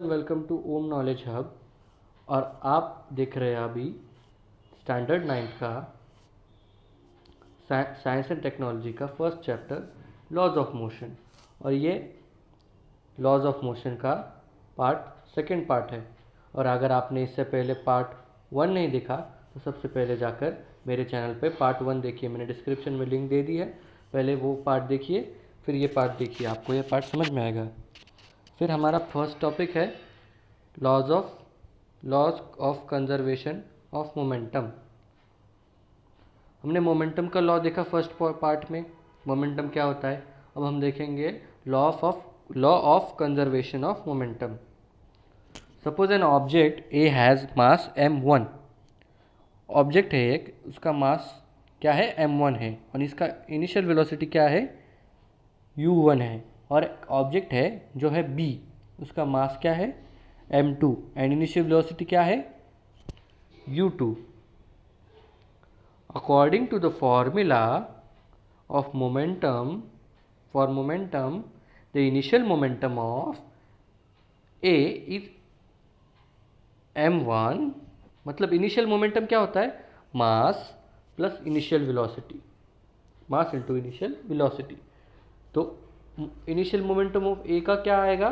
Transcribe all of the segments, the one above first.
Welcome to Om knowledge hub. और आप देख रहे हैं अभी स्टैंडर्ड 9 का साइंस एंड टेक्नोलॉजी का first chapter laws of motion. और ये लॉज ऑफ मोशन का सेकंड पार्ट है। और अगर आपने इससे पहले पार्ट 1 नहीं देखा तो सबसे पहले जाकर मेरे चैनल पे पार्ट 1 देखिए, मैंने डिस्क्रिप्शन में लिंक दे दी है। पहले वो पार्ट देखिए, फिर ये पार्ट देखिए, आपको ये पार्ट समझ में आएगा। फिर हमारा फर्स्ट टॉपिक है laws of conservation of momentum. हमने मोमेंटम का लॉ देखा फर्स्ट पार्ट में, मोमेंटम क्या होता है। अब हम देखेंगे law of conservation of momentum. Suppose an object a has mass m1। Object है एक, उसका मास क्या है m1 है, और इसका इनिशियल वेलोसिटी क्या है u1 है। और ऑब्जेक्ट है जो है b, उसका मास क्या है m2 एंड इनिशियल वेलोसिटी क्या है u2। According to the formula of momentum, the initial momentum of A is m1। मतलब इनिशियल मोमेंटम क्या होता है, mass plus initial velocity, mass into initial velocity. तो इनिशियल मोमेंटम ऑफ ए का क्या आएगा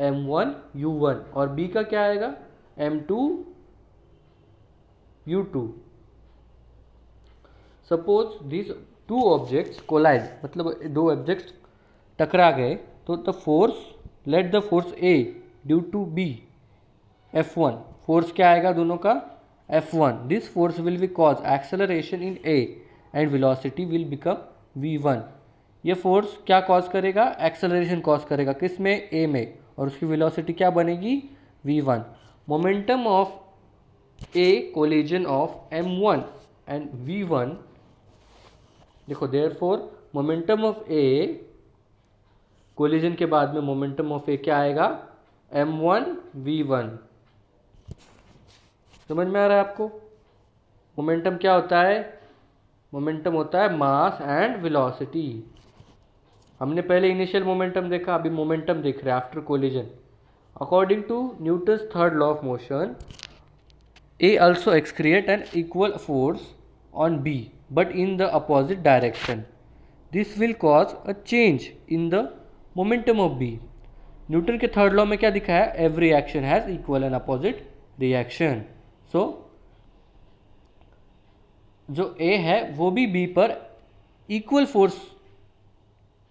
m1 u1, और बी का क्या आएगा m2 u2। Suppose this two objects collide, मतलब दो ऑब्जेक्ट्स टकरा गए, तो the force, let the force a due to b F1, force क्या आएगा दोनों का F1। This force will be cause acceleration in a and velocity will become v1। ये फोर्स क्या कॉज करेगा, एक्सेलरेशन कॉज करेगा, किस में, ए में, और उसकी वेलोसिटी क्या बनेगी v1। Momentum of A collision of m1 and v1। देखो therefore momentum of A, collision के बाद में मोमेंटम ऑफ ए क्या आएगा m1 v1। समझ में आ रहा है आपको। मोमेंटम क्या होता है, मोमेंटम होता है मास एंड वेलोसिटी। हमने पहले इनिशियल मोमेंटम देखा, अभी मोमेंटम देख रहे हैं after collision. According to Newton's third law of motion, a also excrete an equal force on B but in the opposite direction. This will cause a change in the momentum of B. Newton के third law में क्या दिखा है, every action has equal and opposite reaction. So जो A है वो भी B पर इक्वल फोर्स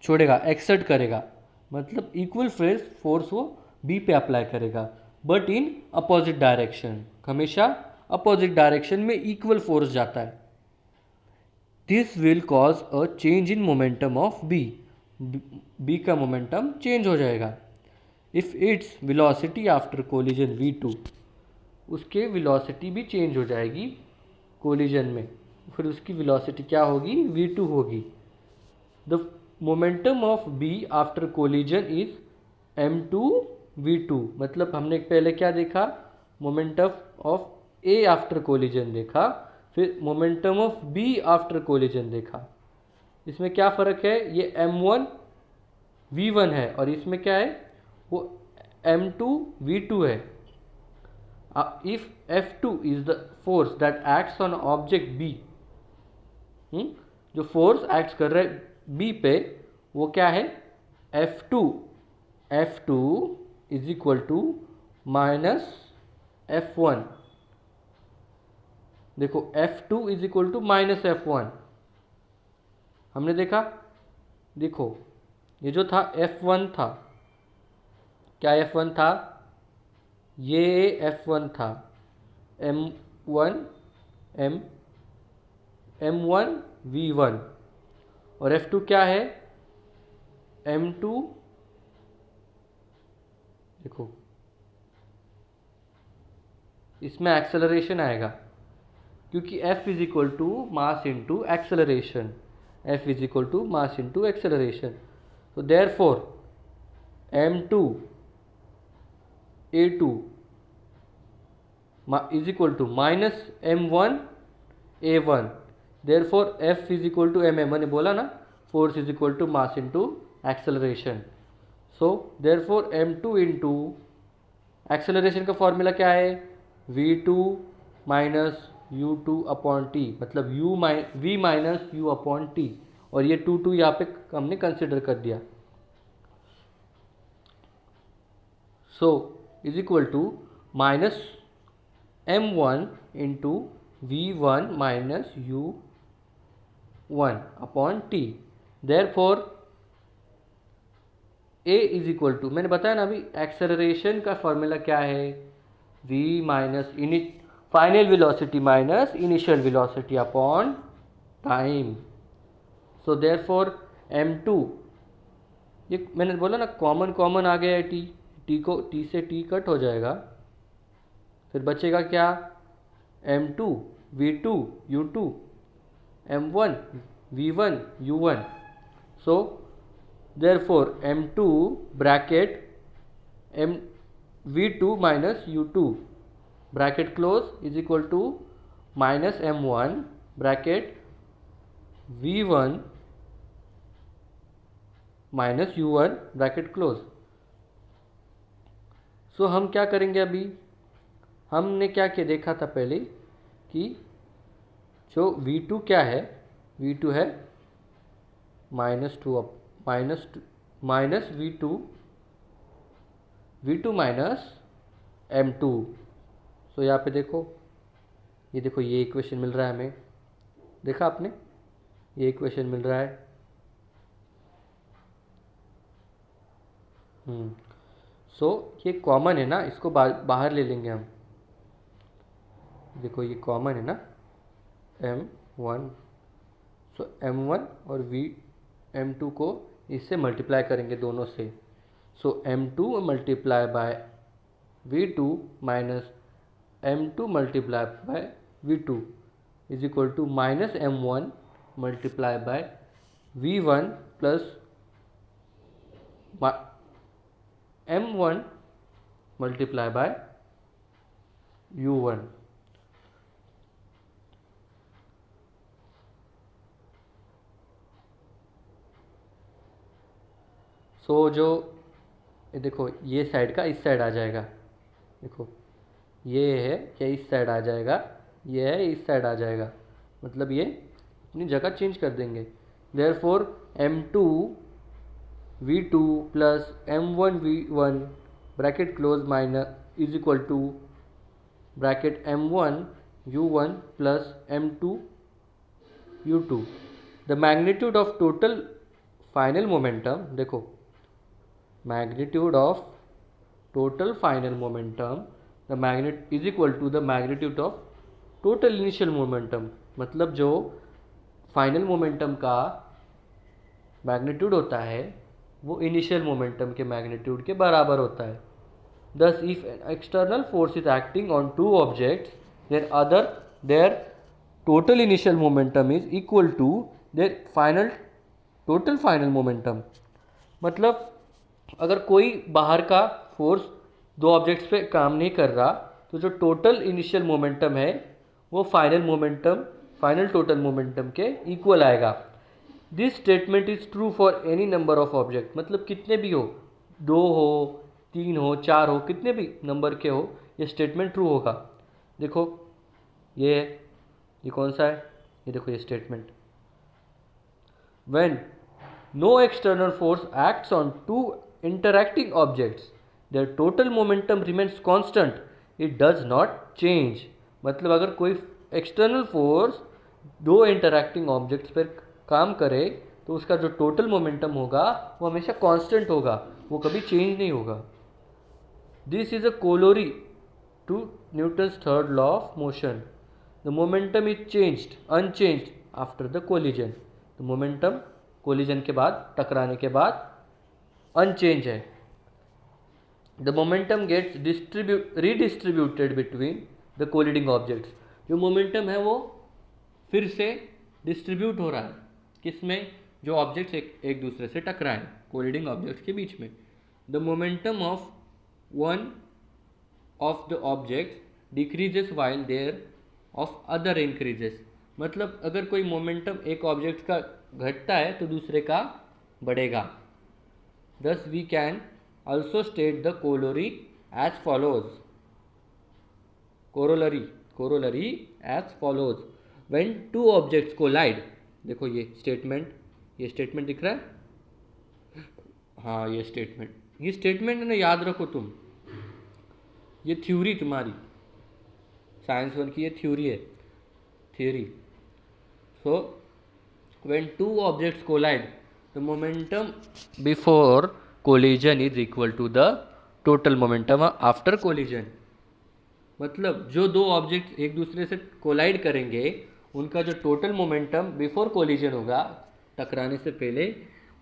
छोड़ेगा, एक्सर्ट करेगा, मतलब इक्वल फोर्स वो बी पे अप्लाई करेगा, बट इन अपोजिट डायरेक्शन। हमेशा अपोजिट डायरेक्शन में इक्वल फोर्स जाता है। This will cause a change in momentum of B, B का मोमेंटम चेंज हो जाएगा। If it's velocity after collision v2, उसके वेलोसिटी भी चेंज हो जाएगी कोलिजन में, फिर उसकी वेलोसिटी क्या होगी v2 होगी। The momentum of b after collision is m2 v2। मतलब हमने पहले क्या देखा, momentum of A after collision देखा, फिर momentum of B after collision देखा। इसमें क्या फ़र्क है, ये m1 v1 है और इसमें क्या है वो m2 v2 है। If F2 is the force that acts on object B, जो फोर्स एक्ट कर रहा है B पे वो क्या है F2 is equal to minus F1। देखो F2 is equal to minus F1 हमने देखा। देखो ये जो था F1 था, क्या F1 था, ये F1 था m1 v1, और F2 क्या है m2। देखो इसमें एक्सेलरेशन आएगा क्योंकि F is equal to mass into acceleration, F is equal to mass into acceleration. तो therefore m2 a2 is equal to minus m1 a1। Therefore F is equal to ma, मैंने बोला ना force is equal to mass into acceleration. So therefore m2 into acceleration का formula क्या है, v2 minus u two upon t, मतलब v minus u upon t, और ये 2 यहाँ पे हमने कंसिडर कर दिया। So is equal to minus m1 into v1 minus u1 upon T. Therefore a is equal to, मैंने बताया ना अभी एक्सेलरेशन का फॉर्मूला क्या है, v minus final velocity minus initial velocity upon time. सो देयरफॉर m2, ये मैंने बोला ना कॉमन कॉमन आ गया है, टी से टी कट हो जाएगा, फिर बचेगा क्या, m2 v2 u2 m1 v1 u1। So therefore m2 bracket m v2 minus u2 bracket close is equal to minus m1 bracket v1 minus u1 bracket close. So हम क्या करेंगे, अभी हमने क्या किया देखा था पहले कि जो v2 क्या है, v2 है -2 माइनस v2 माइनस m2। सो यहाँ पे देखो, ये इक्वेशन मिल रहा है हमें, देखा आपने, ये इक्वेशन मिल रहा है। सो ये कॉमन है ना, इसको बाहर ले लेंगे हम, देखो ये कॉमन है ना m1। सो m1 और m2 को इससे मल्टीप्लाई करेंगे दोनों से। So m2 multiply by v2 minus m2 multiply by v2 is equal to minus m1 multiply by v1 plus m1 multiply by u1। So जो देखो ये साइड का इस साइड आ जाएगा, देखो ये है क्या इस साइड आ जाएगा, ये है इस साइड आ जाएगा, मतलब ये अपनी जगह चेंज कर देंगे। Therefore m2 v2 plus m1 v1 bracket close minus is equal to bracket m1 u1 plus m2 u2। The magnitude of total final momentum, देखो magnitude of total final momentum the magnet is equal to the magnitude of total initial momentum, मतलब जो final momentum का magnitude होता है वो initial momentum के magnitude के बराबर होता है। Thus if an external force is acting on two objects, then their total initial momentum is equal to their total final momentum। मतलब अगर कोई बाहर का फोर्स दो ऑब्जेक्ट्स पे काम नहीं कर रहा, तो जो टोटल इनिशियल मोमेंटम है वो फाइनल टोटल मोमेंटम के इक्वल आएगा। This statement is true for any number of object, मतलब कितने भी हो, 2 हो 3 हो 4 हो, कितने भी नंबर के हो, ये स्टेटमेंट ट्रू होगा। देखो ये है, ये कौन सा है, ये देखो ये statement, when no external force acts on two interacting objects their total momentum remains constant, it does not change। मतलब अगर कोई एक्सटर्नल फोर्स दो इंटरैक्टिंग ऑब्जेक्ट्स पर काम करे तो उसका जो टोटल मोमेंटम होगा वो हमेशा कांस्टेंट होगा, वो कभी चेंज नहीं होगा। This is a corollary to Newton's third law of motion, the momentum is unchanged after the collision. तो मोमेंटम कोलिजन के बाद, टकराने के बाद अनचेंज है। The momentum gets redistributed between the colliding objects, जो मोमेंटम है वो फिर से डिस्ट्रीब्यूट हो रहा है, किसमें, जो ऑब्जेक्ट्स एक दूसरे से टकराएं, कोलिडिंग ऑब्जेक्ट्स के बीच में। The momentum of one of the objects decreases while their of other increases, मतलब अगर कोई मोमेंटम एक ऑब्जेक्ट का घटता है तो दूसरे का बढ़ेगा। Thus we can also state the corollary as follows, corollary as follows, when two objects collide. देखो ये स्टेटमेंट दिख रहा है, हाँ ये स्टेटमेंट है ना, याद रखो तुम, ये थ्योरी तुम्हारी साइंस वन की, ये theory. So when two objects collide, the momentum before collision is equal to the total momentum after collision। मतलब जो दो ऑब्जेक्ट एक दूसरे से कोलाइड करेंगे, उनका जो टोटल मोमेंटम बिफोर कोलिजन होगा, टकराने से पहले,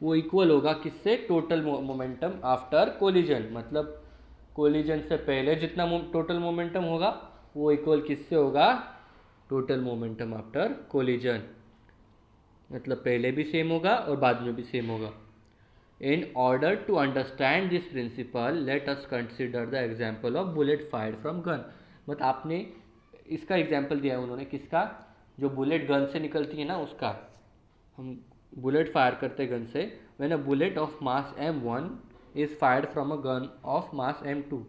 वो इक्वल होगा किससे? Total momentum after collision. मतलब कोलिजन से पहले जितना टोटल मोमेंटम होगा, वो इक्वल किससे होगा? Total momentum after collision. मतलब पहले भी सेम होगा और बाद में भी सेम होगा। In order to understand this principle, let us consider the example of bullet fired from gun. मतलब आपने इसका एग्जाम्पल दिया है उन्होंने, किसका? जो बुलेट गन से निकलती है ना, उसका। हम बुलेट फायर करते गन से। When a bullet of mass m1 is fired from a gun of mass m2।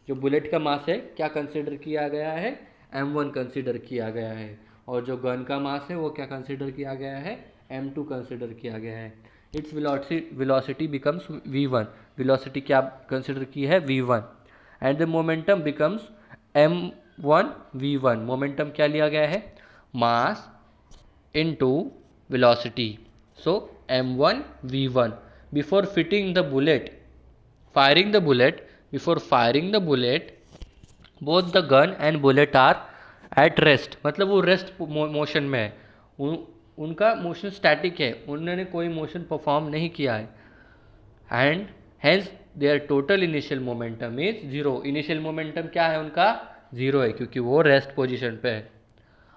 जो बुलेट का मास है क्या कंसिडर किया गया है? m1 कंसिडर किया गया है। और जो गन का मास है वो क्या कंसिडर किया गया है? m2 कंसिडर किया गया है। Its velocity becomes v1। Velocity क्या कंसिडर की है? v1। And the momentum becomes m1 v1। Momentum क्या लिया गया है? मास into velocity, so m1 v1। before firing the bullet, both the gun and bullet are at rest। मतलब वो rest motion में है, उनका मोशन स्टैटिक है, उन्होंने कोई मोशन परफॉर्म नहीं किया है। And hence their total initial momentum is zero. Initial momentum क्या है उनका? जीरो है, क्योंकि वो रेस्ट पोजिशन पे है।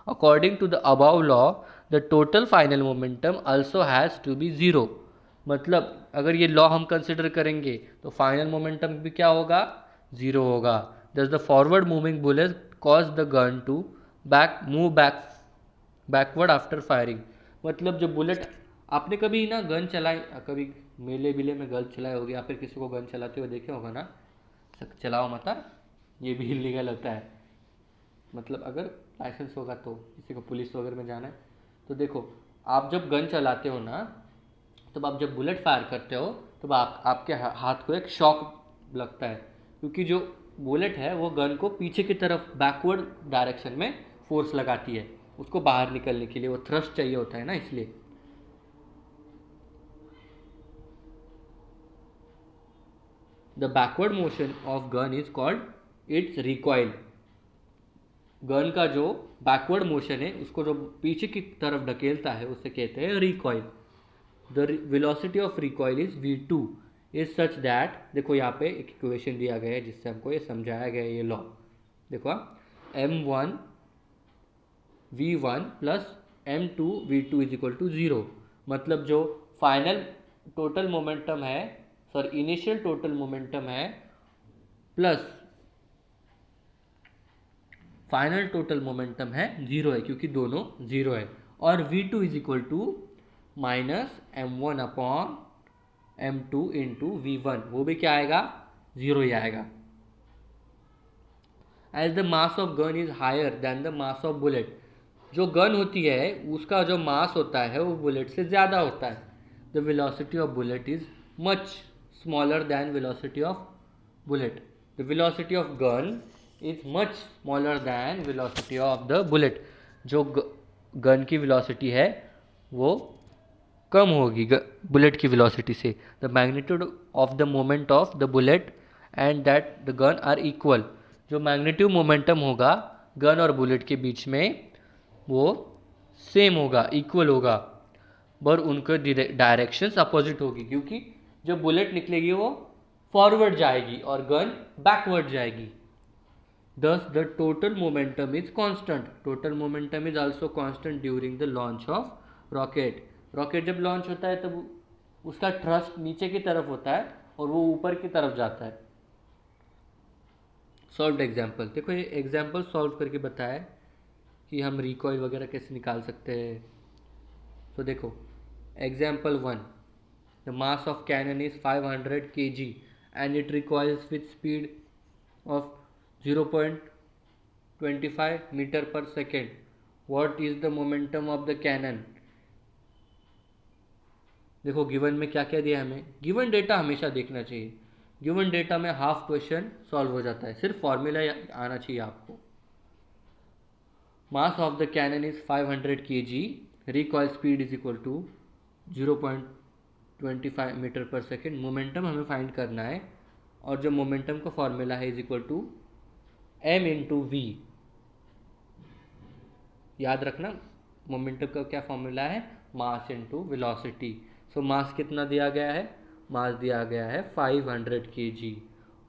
According to the above law, the total final momentum also has to be zero। मतलब अगर ये लॉ हम कंसिडर करेंगे तो फाइनल मोमेंटम भी क्या होगा? जीरो होगा। Thus the forward moving bullet cause the gun to backward after firing। मतलब जो बुलेट, आपने कभी ना गन चलाई, कभी मेले बिले में गन चलाए होगे, या फिर किसी को गन चलाते हुए देखे होगा ना, चलाओ मत, ये भी इलीगल होता है। मतलब अगर लाइसेंस होगा तो, किसी को पुलिस वगैरह में जाना है तो देखो, आप जब गन चलाते हो ना, तब आप जब बुलेट फायर करते हो, तब आपके हाथ को एक शॉक लगता है, क्योंकि जो बुलेट है वो गन को पीछे की तरफ बैकवर्ड डायरेक्शन में फोर्स लगाती है, उसको बाहर निकलने के लिए वो थ्रस्ट चाहिए होता है ना, इसलिए। The backward motion of gun is called its recoil. Gun का जो बैकवर्ड मोशन है, उसको जो पीछे की तरफ ढकेलता है, उसे कहते हैं recoil. The velocity of recoil is v2 is such that, देखो यहाँ पे एक इक्वेशन दिया गया है जिससे हमको ये समझाया गया है ये लॉ। देखो m1 v1 plus m2 v2 is equal to zero. मतलब जो फाइनल टोटल मोमेंटम है, इनिशियल टोटल मोमेंटम है, प्लस फाइनल टोटल मोमेंटम है जीरो है, क्योंकि दोनों जीरो है। और v2 is equal to minus m1 upon m2 into v1, वो भी क्या आएगा? जीरो ही आएगा। As the mass of gun is higher than the mass of bullet. जो गन होती है उसका जो मास होता है वो बुलेट से ज़्यादा होता है। The velocity of bullet is much smaller than velocity of bullet. The velocity of gun is much smaller than velocity of the bullet. जो गन की वेलोसिटी है वो कम होगी बुलेट की वेलोसिटी से। The magnitude of the moment of the bullet and that the gun are equal. जो magnitude momentum होगा गन और बुलेट के बीच में, वो सेम होगा, इक्वल होगा, पर उनके डायरेक्शंस अपोजिट होगी, क्योंकि जब बुलेट निकलेगी वो फॉरवर्ड जाएगी और गन बैकवर्ड जाएगी। Thus the total momentum is constant। total momentum is also constant during the launch of rocket। Rocket जब लॉन्च होता है तब उसका थ्रस्ट नीचे की तरफ होता है और वो ऊपर की तरफ जाता है। सॉल्व एग्जाम्पल, देखो ये एग्जाम्पल सॉल्व करके बताया कि हम रिकॉइल वगैरह कैसे निकाल सकते हैं। तो देखो example 1, the mass of cannon is 500 kg and it recoils with speed of 0.25 meter per second. What is the momentum of the cannon? देखो गिवन में क्या क्या दिया हमें, गिवन डेटा हमेशा देखना चाहिए, गिवन डेटा में हाफ क्वेश्चन सॉल्व हो जाता है, सिर्फ फॉर्मूला आना चाहिए आपको। Mass of the cannon is 500 kg, recoil speed is equal to 0.25 metre per second. Momentum हमें फाइंड करना है, और जो मोमेंटम का फॉर्मूला है is equal to m into v. याद रखना मोमेंटम का क्या फॉर्मूला है, मास इंटू वेलोसिटी। सो मास कितना दिया गया है, मास दिया गया है 500 kg,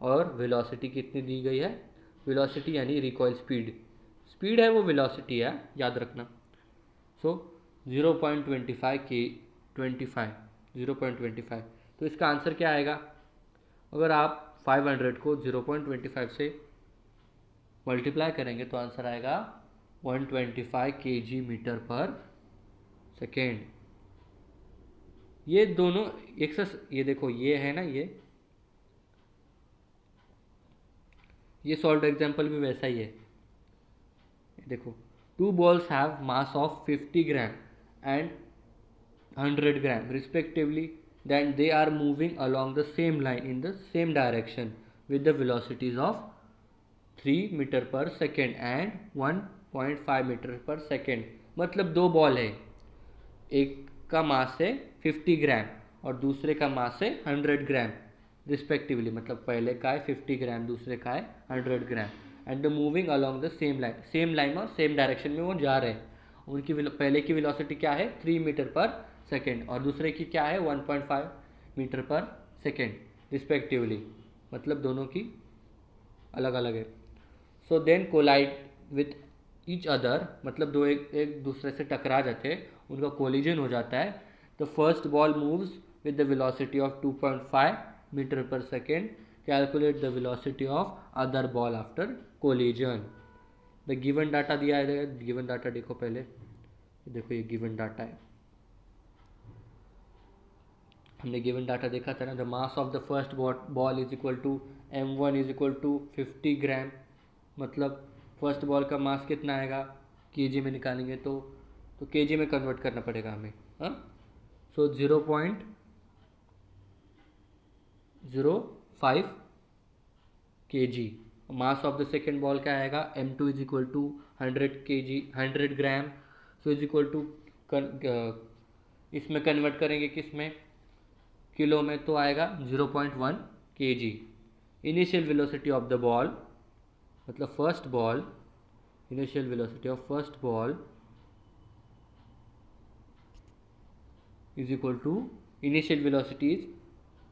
और वेलोसिटी कितनी दी गई है, वेलोसिटी यानी रिकॉइल स्पीड, स्पीड है वो वेलोसिटी है, याद रखना। सो 0.25, तो इसका आंसर क्या आएगा, अगर आप 500 को 0.25 से मल्टीप्लाई करेंगे तो आंसर आएगा 125 kg मीटर पर सेकेंड। ये दोनों ये देखो ये है ना, ये सॉल्व एग्जाम्पल भी वैसा ही है। देखो 2 balls have mass of 50 gram and 100 gram respectively, then they are moving along the same line in the same direction with the velocities of 3 meter per second and 1.5 meter per second। मतलब दो ball है, एक का मास है 50 ग्राम और दूसरे का मास है 100 ग्राम रिस्पेक्टिवली, मतलब पहले का है 50 ग्राम, दूसरे का है 100 gram, and the moving along the same line और सेम डायरेक्शन में वो जा रहे हैं। उनकी पहले की वेलोसिटी क्या है 3 मीटर पर सेकेंड और दूसरे की क्या है 1.5 मीटर पर सेकेंड रिस्पेक्टिवली, मतलब दोनों की अलग अलग है। So then collide with each other, मतलब दो एक दूसरे से टकरा जाते हैं, उनका कोलिजन हो जाता है। The first ball moves with the velocity of 2.5 metre per second, calculate the velocity of other ball after collision. The given data दिया है, गिवन डाटा देखो पहले, देखो ये गिवन डाटा है, हमने गिवन डाटा देखा था ना। The mass of the first ball is equal to m1 is equal to 50 gram, मतलब फर्स्ट बॉल का मास कितना आएगा, केजी में निकालेंगे तो केजी में कन्वर्ट करना पड़ेगा हमें। हाँ, so 0.05 kg। Mass of the second ball क्या आएगा, m2 is equal to 100 kg 100 gram, so is equal to इसमें कन्वर्ट करेंगे किस में, किलो में, तो आएगा 0.1 kg। Initial velocity of the ball, मतलब first ball, initial velocity of first ball is equal to, initial velocity is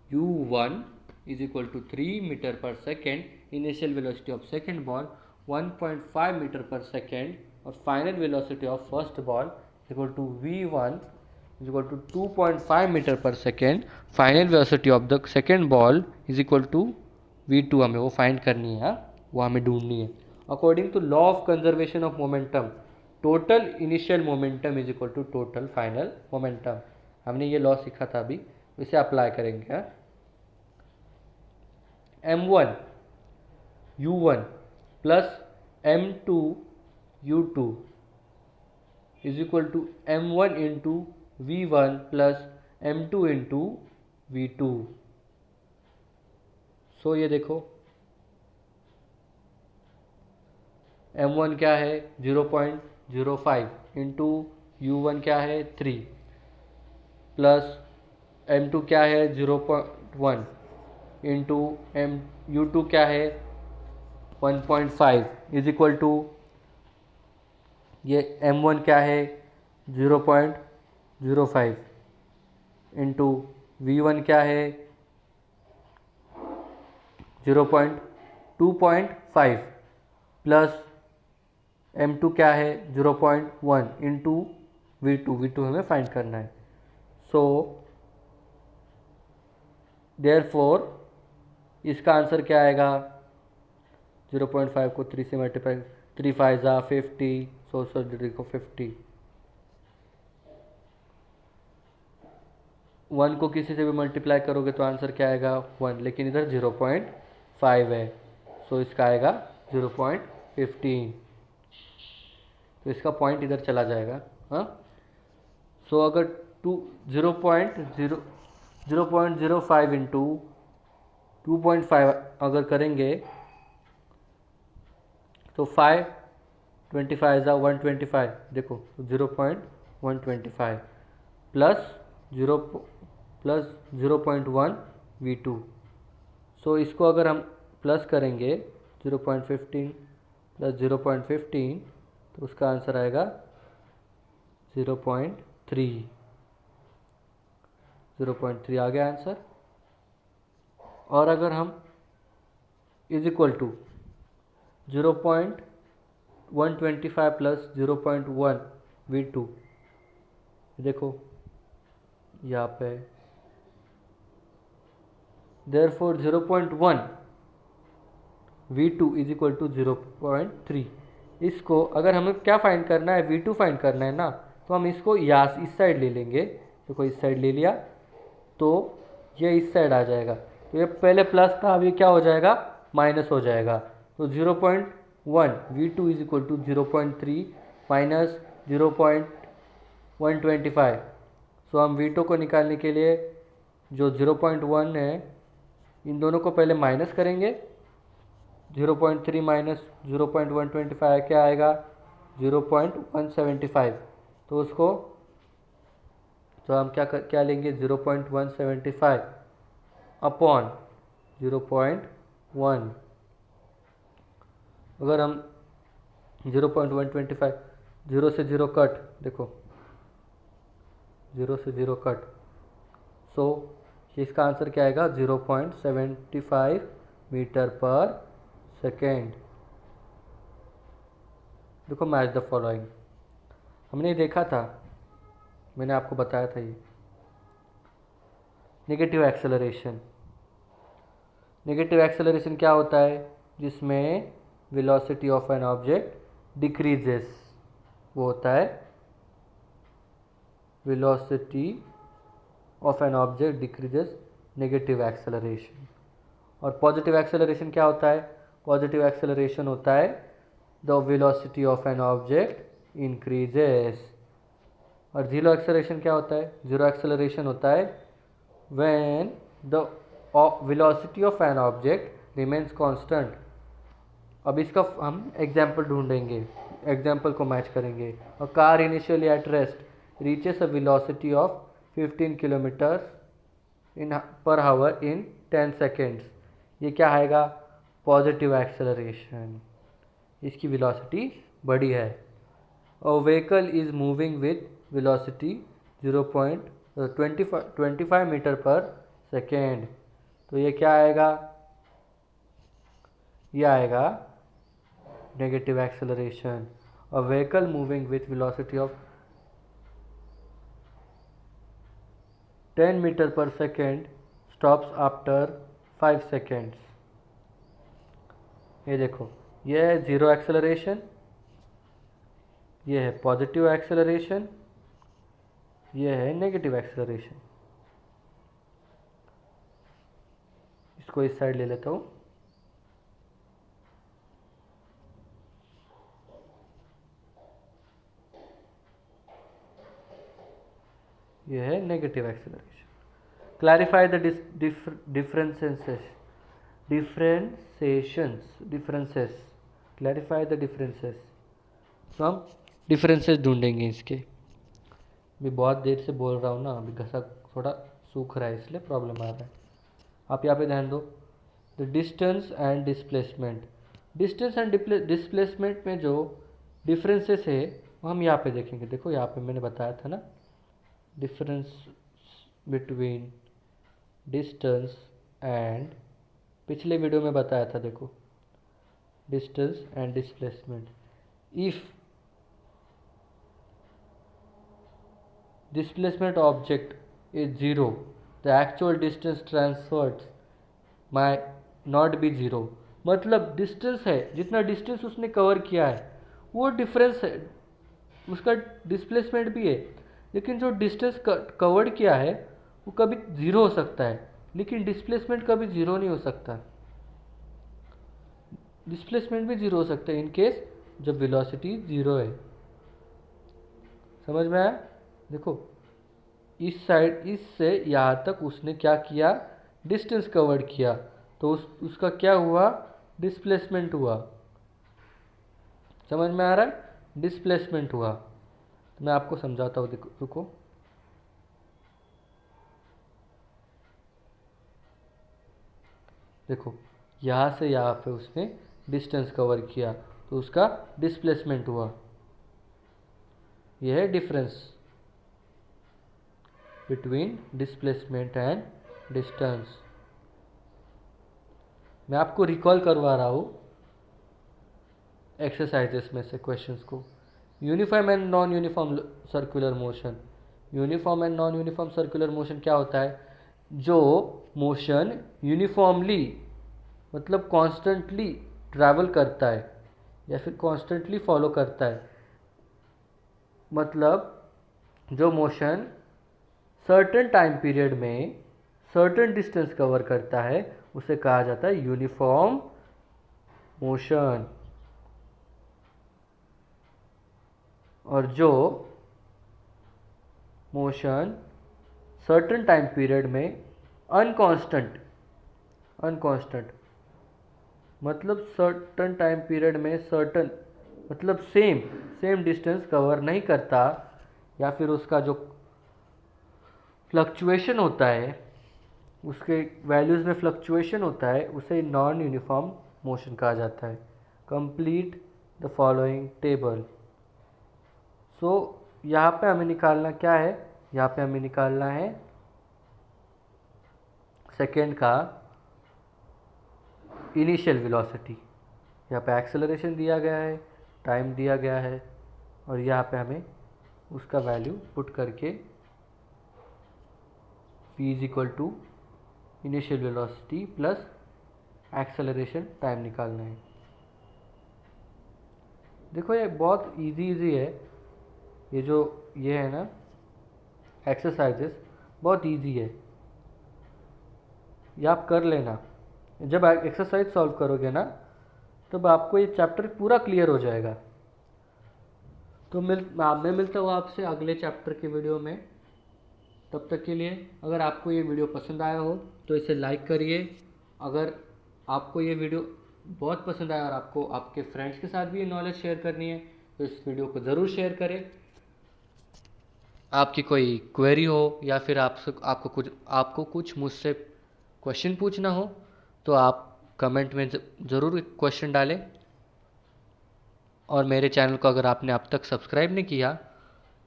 u1 is equal to 3 metre per second, initial velocity of second ball 1.5 metre per second, और final velocity of first ball is equal to v1 is equal to 2.5 metre per second, final velocity of the second ball is equal to v2, हमें वो find करनी है, वो हमें ढूंढनी है। According to law of conservation of momentum, total initial momentum is equal to total final momentum. हमने ये लॉ सीखा था अभी, इसे अप्लाई करेंगे। m1 u1 plus m2 u2 is equal to m1 into v1 plus m2 into v2। So ये देखो m1 क्या है 0.05 इंटू u1 क्या है 3 प्लस m2 क्या है 0.1 इंटू u2 क्या है 1.5 इज इक्वल टू, ये m1 क्या है 0.05 इंटू v1 क्या है 0.2.5 प्लस m2 क्या है 0.1 इंटू v2 हमें फाइंड करना है। सो देयरफॉर इसका आंसर क्या आएगा, 0.5 को 3 से मल्टीप्लाई, 3 5 जा 50, सो देखो 50, 1 को किसी से भी मल्टीप्लाई करोगे तो आंसर क्या आएगा 1, लेकिन इधर 0.5 है, सो इसका आएगा 0.15, तो इसका पॉइंट इधर चला जाएगा। हाँ, सो अगर 0.05 इंटू 2.5 अगर करेंगे तो 525 ज़ा 125, देखो 0.125 प्लस 0.1 V2। सो इसको अगर हम प्लस करेंगे 0.15 प्लस 0.15 तो उसका आंसर आएगा 0.3। 0.3 आ गया आंसर। और अगर हम is equal to 0.125 plus 0.1 V2, देखो यहाँ पे therefore 0.1 V2 is equal to 0.3। इसको अगर हमें क्या फाइंड करना है, V2 फाइंड करना है ना, तो हम इसको यहाँ इस साइड ले लेंगे। देखो इस साइड ले लिया तो ये इस साइड आ जाएगा, तो ये पहले प्लस था, अब ये क्या हो जाएगा, माइनस हो जाएगा। तो 0.1 V2 is equal to 0.3 minus 0.125। So हम V2 को निकालने के लिए जो 0.1 है इन दोनों को पहले माइनस करेंगे। 0.3 माइनस 0.125 क्या आएगा, 0.175। तो उसको तो हम क्या लेंगे, 0.175 अपॉन 0.1। अगर हम 0.125, 0 से 0 कट, देखो 0 से 0 कट, सो इसका आंसर क्या आएगा, 0.75 मीटर पर सेकेंड। देखो मैच द फॉलोइंग, हमने देखा था, मैंने आपको बताया था ये नेगेटिव एक्सेलरेशन। नेगेटिव एक्सेलरेशन क्या होता है, जिसमें velocity of an object decreases, वो होता है velocity of an object decreases negative acceleration. और पॉजिटिव एक्सेलरेशन क्या होता है, पॉजिटिव एक्सेलरेशन होता है the velocity of an object increases. और जीरो एक्सेलरेशन क्या होता है, जीरो एक्सेलरेशन होता है when the velocity of an object remains constant. अब इसका हम एग्जाम्पल ढूंढेंगे, एग्जाम्पल को मैच करेंगे। A car initially at rest reaches a velocity of 15 kilometre per hour in 10 seconds. ये क्या आएगा, पॉजिटिव एक्सेलरेशन, इसकी वेलोसिटी बड़ी है। A vehicle is moving with velocity 0.25 metre per second. तो ये क्या आएगा, ये आएगा negative acceleration. A vehicle moving with velocity of 10 metre per second stops after 5 seconds. ये देखो, ये है जीरो एक्सेलरेशन, ये है पॉजिटिव एक्सेलरेशन, ये है नेगेटिव एक्सेलरेशन। इसको इस साइड ले लेता हूँ। ये है negative acceleration. Clarify the differences, clarify the differences. तो हम डिफरेंसेस ढूंढेंगे इसके। मैं बहुत देर से बोल रहा हूँ ना, अभी घसा थोड़ा सूख रहा है इसलिए प्रॉब्लम आ रहा है। आप यहाँ पे ध्यान दो, the distance and displacement. Distance and displacement में जो डिफरेंसेस है वो हम यहाँ पे देखेंगे। देखो यहाँ पे मैंने बताया था ना, डिफरेंस बिटवीन डिस्टेंस एंड, पिछले वीडियो में बताया था, देखो distance and displacement. If displacement object is zero, the actual distance transferred might not be zero। मतलब डिस्टेंस है, जितना डिस्टेंस उसने कवर किया है वो डिफरेंस है, उसका डिस्प्लेसमेंट भी है। लेकिन जो डिस्टेंस कवर्ड किया है वो कभी ज़ीरो हो सकता है, लेकिन डिस्प्लेसमेंट कभी ज़ीरो नहीं हो सकता। डिस्प्लेसमेंट भी जीरो हो सकता है इन केस जब वेलोसिटी जीरो है। समझ में आया? देखो इस साइड इससे यहाँ तक उसने क्या किया, डिस्टेंस कवर किया, तो उसका क्या हुआ, डिस्प्लेसमेंट हुआ। समझ में आ रहा है? डिस्प्लेसमेंट हुआ। तो मैं आपको समझाता हूँ, देखो रुको। देखो यहाँ से यहाँ पे उसने डिस्टेंस कवर किया तो उसका डिस्प्लेसमेंट हुआ। यह है difference between displacement and distance. मैं आपको रिकॉल करवा रहा हूँ एक्सरसाइजेस में से क्वेश्चंस को। Uniform and non uniform circular motion. Uniform and non uniform circular motion क्या होता है? जो मोशन यूनिफॉर्मली मतलब कॉन्स्टेंटली ट्रैवल करता है या फिर कॉन्स्टेंटली फॉलो करता है, मतलब जो मोशन सर्टेन टाइम पीरियड में सर्टेन डिस्टेंस कवर करता है उसे कहा जाता है यूनिफॉर्म मोशन। और जो मोशन सर्टेन टाइम पीरियड में अनकॉन्स्टेंट मतलब सर्टेन टाइम पीरियड में सर्टेन मतलब सेम डिस्टेंस कवर नहीं करता या फिर उसका जो फ्लक्चुएशन होता है, उसके वैल्यूज़ में फ्लक्चुएशन होता है, उसे नॉन यूनिफॉर्म मोशन कहा जाता है। Complete the following table. So यहाँ पे हमें निकालना क्या है? यहाँ पे हमें निकालना है सेकेंड का इनिशियल वेलोसिटी। यहाँ पे एक्सेलरेशन दिया गया है, टाइम दिया गया है, और यहाँ पे हमें उसका वैल्यू पुट करके v is equal to initial velocity plus acceleration time निकालना है। देखो ये बहुत इजी है, ये है ना एक्सरसाइजेस बहुत इजी है, ये आप कर लेना। जब आप एक्सरसाइज सॉल्व करोगे ना तब आपको ये चैप्टर पूरा क्लियर हो जाएगा। तो मैं मिलता हूँ आपसे अगले चैप्टर के वीडियो में। तब तक के लिए अगर आपको ये वीडियो पसंद आया हो तो इसे लाइक करिए। अगर आपको ये वीडियो बहुत पसंद आया और आपको आपके फ्रेंड्स के साथ भी ये नॉलेज शेयर करनी है तो इस वीडियो को ज़रूर शेयर करें। आपकी कोई क्वेरी हो या फिर आपको कुछ मुझसे क्वेश्चन पूछना हो तो आप कमेंट में ज़रूर क्वेश्चन डालें। और मेरे चैनल को अगर आपने अब तक सब्सक्राइब नहीं किया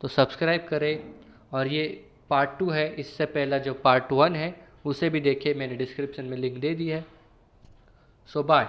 तो सब्सक्राइब करें। और ये पार्ट 2 है, इससे पहला जो पार्ट 1 है उसे भी देखिए, मैंने डिस्क्रिप्शन में लिंक दे दी है। सो बाय।